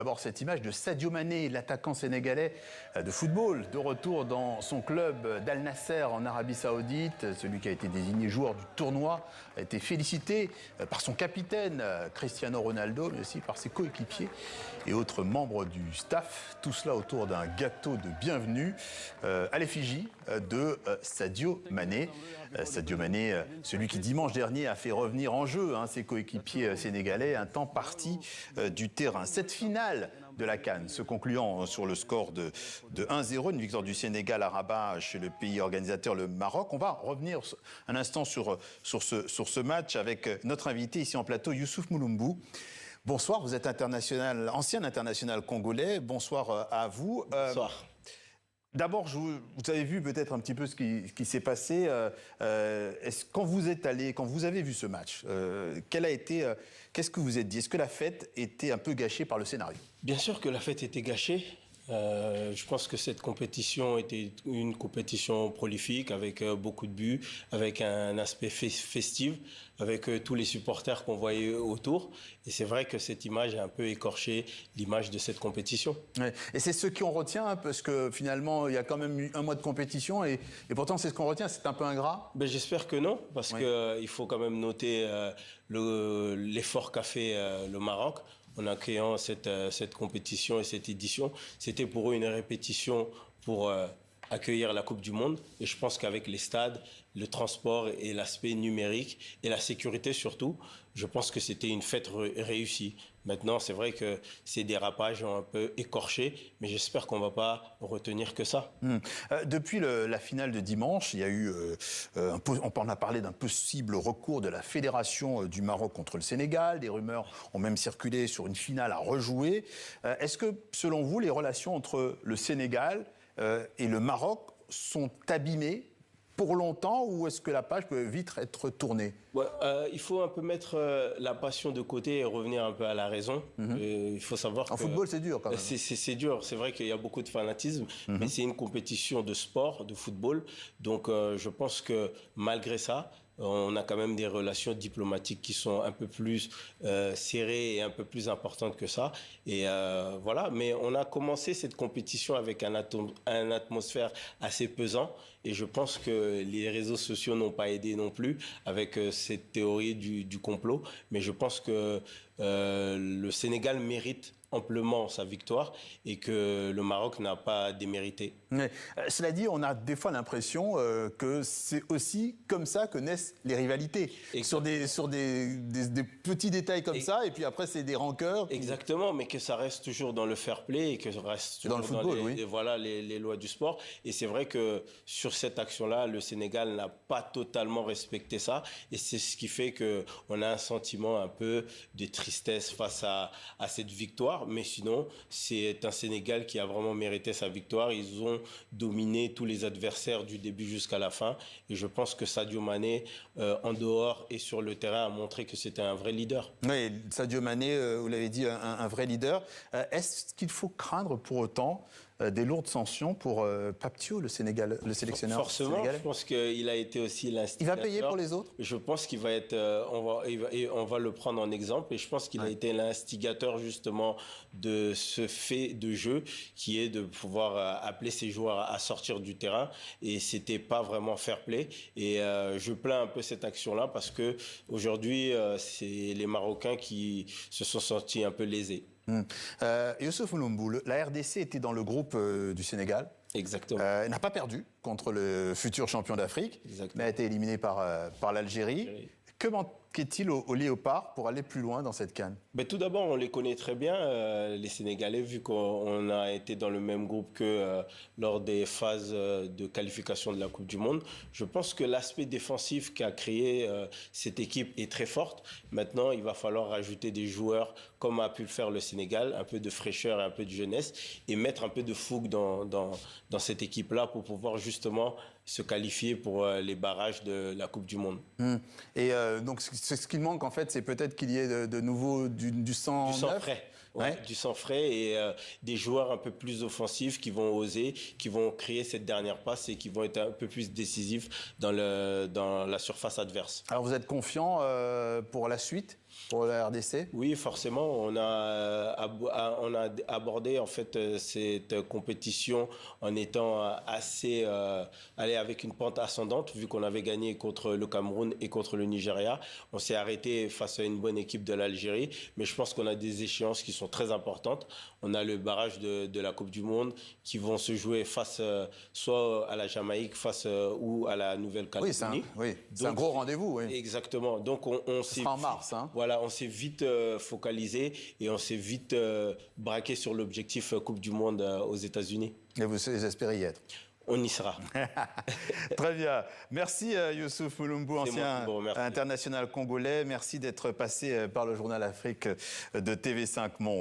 D'abord, cette image de Sadio Mané, l'attaquant sénégalais de football, de retour dans son club d'Al Nasser en Arabie Saoudite. Celui qui a été désigné joueur du tournoi a été félicité par son capitaine Cristiano Ronaldo, mais aussi par ses coéquipiers et autres membres du staff. Tout cela autour d'un gâteau de bienvenue à l'effigie de Sadio Mané. Sadio Mané, celui qui dimanche dernier a fait revenir en jeu ses coéquipiers sénégalais un temps parti du terrain. Cette finale de la CAN, se concluant sur le score de 1-0, une victoire du Sénégal à Rabat chez le pays organisateur, le Maroc. On va revenir un instant sur ce match avec notre invité ici en plateau, Youssouf Mouloumbou. Bonsoir, vous êtes ancien international congolais. Bonsoir à vous. Bonsoir. D'abord, vous avez vu peut-être un petit peu ce qui s'est passé. Quand vous êtes allé, quand vous avez vu ce match, qu'est-ce que vous êtes dit? Est-ce que la fête était un peu gâchée par le scénario? Bien sûr que la fête était gâchée. Je pense que cette compétition était une compétition prolifique avec beaucoup de buts, avec un aspect festif, avec tous les supporters qu'on voyait autour. Et c'est vrai que cette image a un peu écorché l'image de cette compétition. Ouais. Et c'est ce qu'on retient, parce que finalement, il y a quand même eu un mois de compétition et pourtant c'est ce qu'on retient. C'est un peu ingrat? Ben, j'espère que non, parce qu'il faut quand même noter l'effort qu'a fait le Maroc en accueillant cette compétition et cette édition. C'était pour eux une répétition pour accueillir la Coupe du Monde. Et je pense qu'avec les stades, le transport et l'aspect numérique et la sécurité surtout, je pense que c'était une fête réussie. Maintenant, c'est vrai que ces dérapages ont un peu écorché, mais j'espère qu'on ne va pas retenir que ça. Depuis la finale de dimanche, il y a eu, on en a parlé d'un possible recours de la Fédération du Maroc contre le Sénégal. Des rumeurs ont même circulé sur une finale à rejouer. Est-ce que, selon vous, les relations entre le Sénégal et le Maroc sont abîmées pour longtemps, ou est-ce que la page peut vite être tournée? Il faut un peu mettre la passion de côté et revenir un peu à la raison. Il faut savoir que... En football, c'est dur quand même. C'est dur. C'est vrai qu'il y a beaucoup de fanatisme, mais c'est une compétition de sport, de football. Donc, je pense que malgré ça, on a quand même des relations diplomatiques qui sont un peu plus serrées et un peu plus importantes que ça. Et voilà. Mais on a commencé cette compétition avec un atmosphère assez pesant. Et je pense que les réseaux sociaux n'ont pas aidé non plus avec cette théorie du complot. Mais je pense que le Sénégal mérite amplement sa victoire et que le Maroc n'a pas démérité. Mais, cela dit, on a des fois l'impression que c'est aussi comme ça que naissent les rivalités. Sur des petits détails comme ça, et puis après c'est des rancœurs. Exactement, mais que ça reste toujours dans le fair play et que ça reste toujours dans le football, les lois du sport. Et c'est vrai que sur cette action-là, le Sénégal n'a pas totalement respecté ça. Et c'est ce qui fait qu'on a un sentiment un peu de tristesse face à cette victoire. Mais sinon, c'est un Sénégal qui a vraiment mérité sa victoire. Ils ont dominé tous les adversaires du début jusqu'à la fin. Et je pense que Sadio Mané, en dehors et sur le terrain, a montré que c'était un vrai leader. Oui, Sadio Mané, vous l'avez dit, un vrai leader. Est-ce qu'il faut craindre pour autant des lourdes sanctions pour Pape Thiaw, le sélectionneur Forcément, sénégalais? je pense qu'il a été aussi l'instigateur. Il va payer pour les autres? Je pense qu'il va être, on va le prendre en exemple, et je pense qu'il a été l'instigateur justement de ce fait de jeu qui est de pouvoir appeler ses joueurs à sortir du terrain, et c'était pas vraiment fair play. Et je plains un peu cette action-là parce que aujourd'hui, c'est les Marocains qui se sont sentis un peu lésés. Youssouf Mouloumbou, la RDC était dans le groupe du Sénégal. Exactement. Elle n'a pas perdu contre le futur champion d'Afrique, mais a été éliminée par l'Algérie. Que manquait-il aux Léopards pour aller plus loin dans cette CAN? Tout d'abord, on les connaît très bien, les Sénégalais, vu qu'on a été dans le même groupe que lors des phases de qualification de la Coupe du Monde. Je pense que l'aspect défensif qu'a créé cette équipe est très forte. Maintenant, il va falloir rajouter des joueurs, comme a pu le faire le Sénégal, un peu de fraîcheur et un peu de jeunesse, et mettre un peu de fougue dans cette équipe-là pour pouvoir justement se qualifier pour les barrages de la Coupe du Monde. Et donc, ce qu'il manque, en fait, c'est peut-être qu'il y ait de nouveau du sang neuf. Frais. Ouais, du sang frais et des joueurs un peu plus offensifs qui vont oser, qui vont créer cette dernière passe et qui vont être un peu plus décisifs dans la surface adverse. Alors, vous êtes confiant pour la suite? pour la RDC? Oui, forcément. On a abordé en fait cette compétition en étant assez allé avec une pente ascendante, vu qu'on avait gagné contre le Cameroun et contre le Nigeria. On s'est arrêté face à une bonne équipe de l'Algérie, mais je pense qu'on a des échéances qui sont très importantes. On a le barrage de la Coupe du Monde qui vont se jouer face soit à la Jamaïque, face ou à la Nouvelle-Calédonie. Oui, c'est un gros rendez-vous. Oui. Exactement. Donc on s'est en mars. Hein. Voilà, on s'est vite focalisé et on s'est vite braqué sur l'objectif Coupe du Monde aux États-Unis. Et vous espérez y être? On y sera. Très bien. Merci Youssouf Mulumbu, ancien international congolais. Merci d'être passé par le journal Afrique de TV5 Monde.